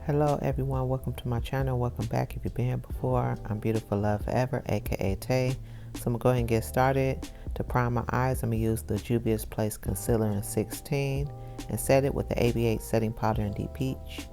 Hello everyone, welcome to my channel. Welcome back if you've been here before. I'm Beautiful Love Forever, aka Tay. So I'm gonna go ahead and get started. To prime my eyes, I'm gonna use the Juvia's Place Concealer in 16 and set it with the AB8 setting powder in Deep Peach.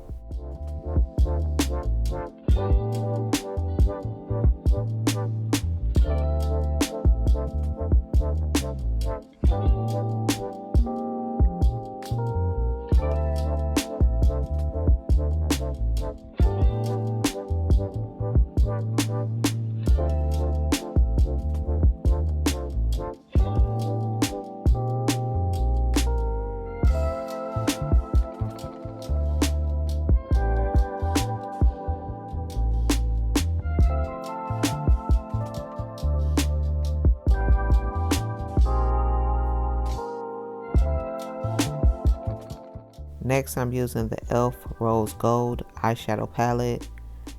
Next, I'm using the e.l.f. Rose Gold eyeshadow palette.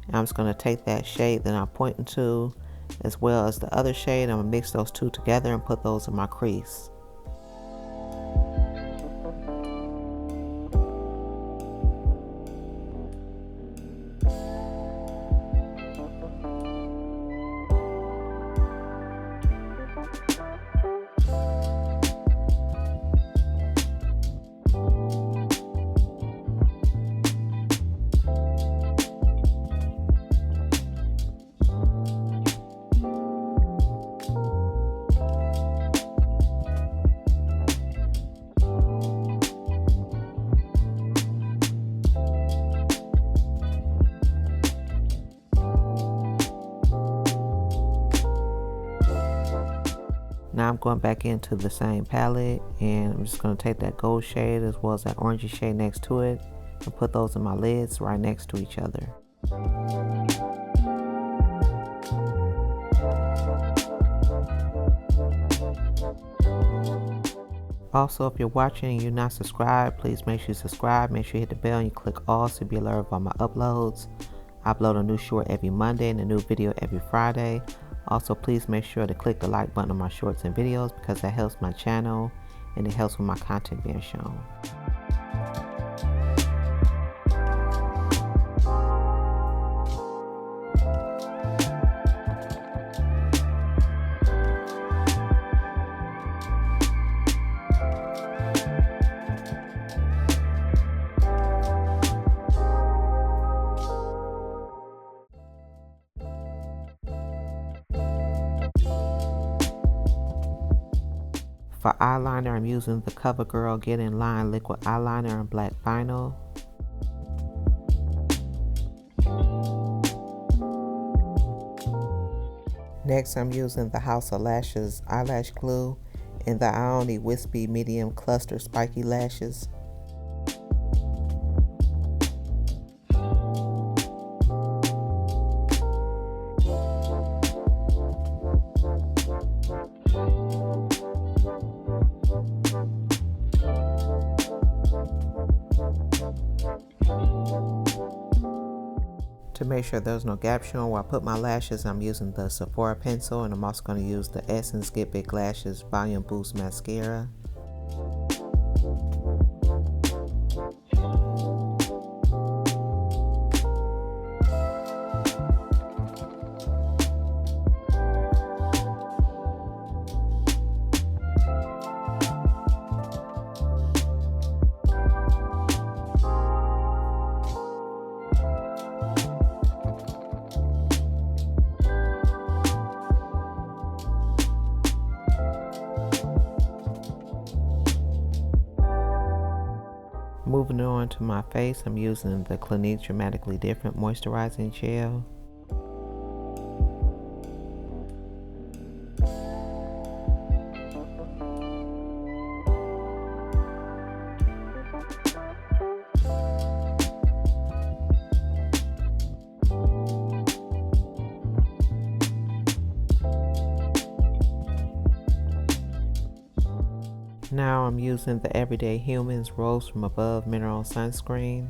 And I'm just going to take that shade that I'm pointing to as well as the other shade. I'm going to mix those two together and put those in my crease. Now I'm going back into the same palette and I'm just going to take that gold shade as well as that orangey shade next to it and put those in my lids right next to each other. Also, if you're watching and you're not subscribed, please make sure you subscribe, make sure you hit the bell and you click all to be alerted of all my uploads. I upload a new short every Monday and a new video every Friday. Also, please make sure to click the like button on my shorts and videos because that helps my channel and it helps with my content being shown. For eyeliner, I'm using the Covergirl Get In Line Liquid Eyeliner in Black Vinyl. Next, I'm using the House of Lashes Eyelash Glue in the Ioni Wispy Medium Cluster Spiky Lashes. To make sure there's no gap showing where I put my lashes, I'm using the Sephora pencil and I'm also going to use the Essence Get Big Lashes Volume Boost Mascara. Moving on to my face, I'm using the Clinique Dramatically Different Moisturizing Gel. Now I'm using the Everyday Humans Rose From Above Mineral Sunscreen.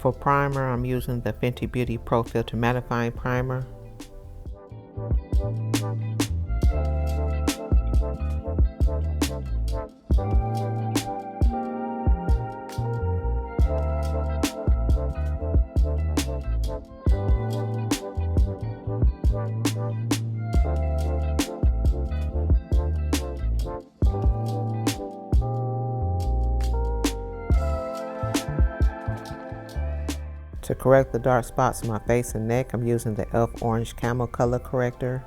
For primer, I'm using the Fenty Beauty Pro Filter Mattifying Primer. To correct the dark spots in my face and neck, I'm using the e.l.f. Orange Camo Color Corrector.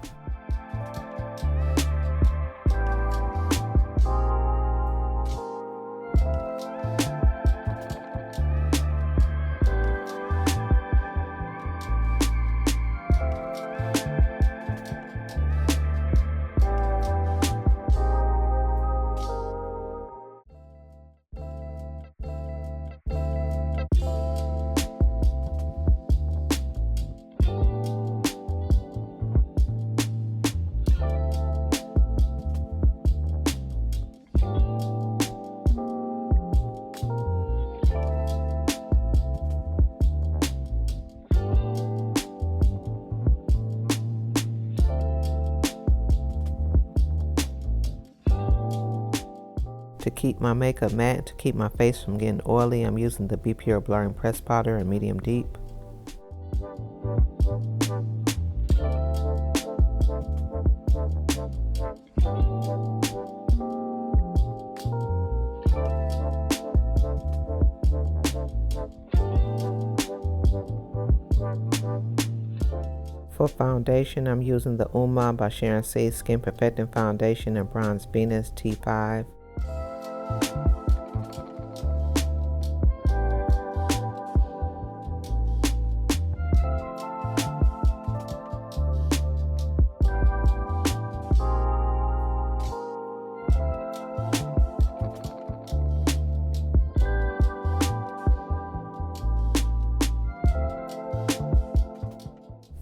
To keep my makeup matte and to keep my face from getting oily, I'm using the Be Pure Blurring Press Powder in medium deep. For foundation, I'm using the Uma by Sharon C Skin Perfecting Foundation in Bronze Venus T5.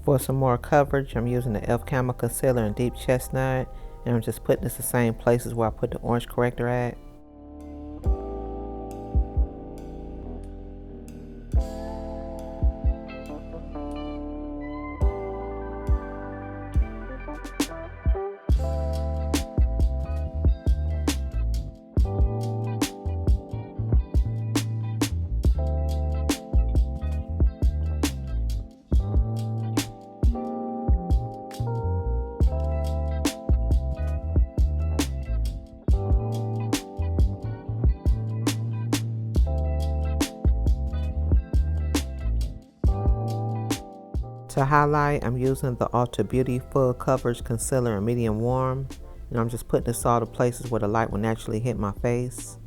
For some more coverage, I'm using the e.l.f. Camo Concealer in Deep Chestnut, and I'm just putting this the same places where I put the orange corrector at. To highlight, I'm using the Ulta Beauty Full Coverage Concealer in Medium Warm, and I'm just putting this all the places where the light will naturally hit my face.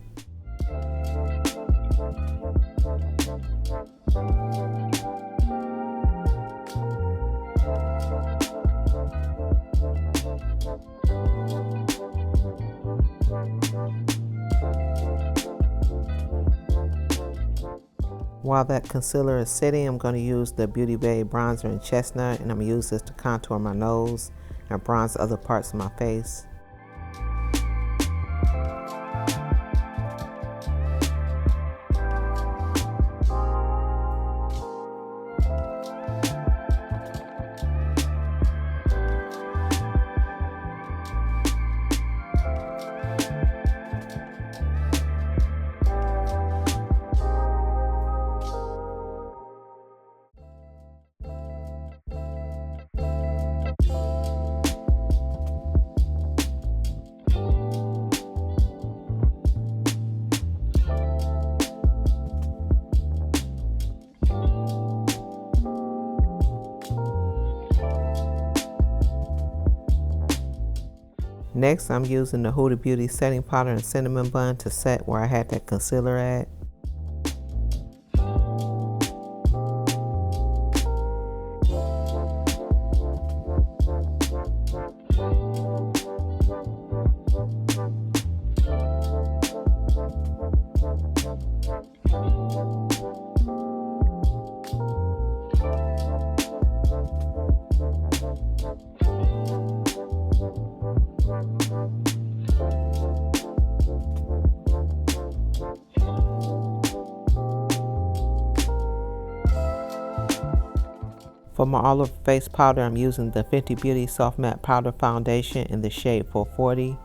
While that concealer is setting, I'm going to use the Beauty Bay Bronzer in Chestnut, and I'm going to use this to contour my nose and bronze other parts of my face. Next, I'm using the Huda Beauty Setting Powder and Cinnamon Bun to set where I had that concealer at. For my all over face powder, I'm using the Fenty Beauty Soft Matte Powder Foundation in the shade 440.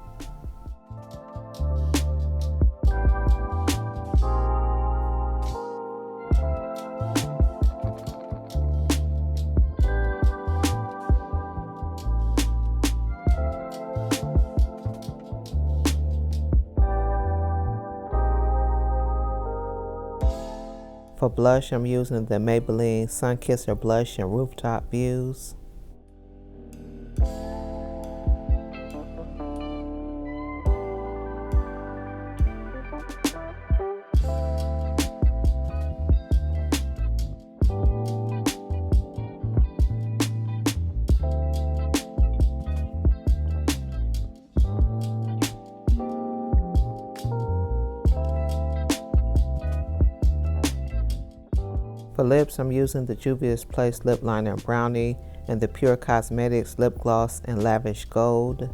For blush, I'm using the Maybelline Sun Kisser Blush in Rooftop Views. For lips, I'm using the Juvia's Place Lip Liner in Brownie and the Pure Cosmetics Lip Gloss in Lavish Gold.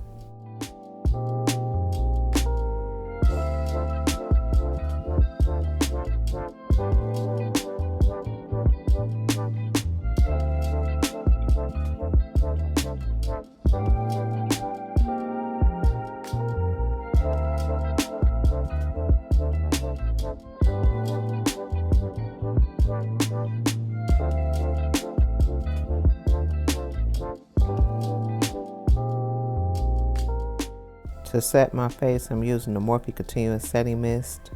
To set my face, I'm using the Morphe Continuous Setting Mist.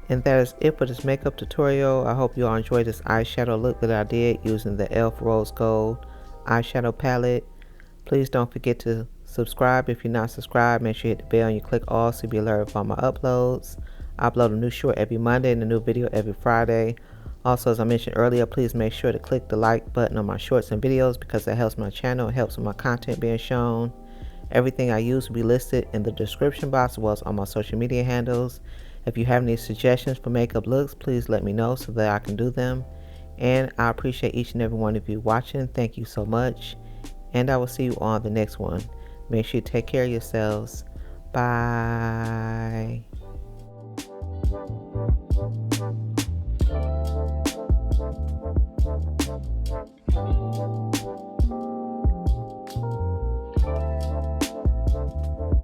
And that is it for this makeup tutorial. I hope you all enjoyed this eyeshadow look that I did using the e.l.f. Rose Gold eyeshadow palette. Please don't forget to subscribe if you're not subscribed. Make sure you hit the bell and you click all so you'll be alerted of all my uploads. I upload a new short every Monday and a new video every Friday. Also, as I mentioned earlier, please make sure to click the like button on my shorts and videos because that helps my channel. It helps with my content being shown. Everything I use will be listed in the description box as well as on my social media handles. If you have any suggestions for makeup looks, please let me know so that I can do them. And I appreciate each and every one of you watching. Thank you so much. And I will see you on the next one. Make sure you take care of yourselves. Bye.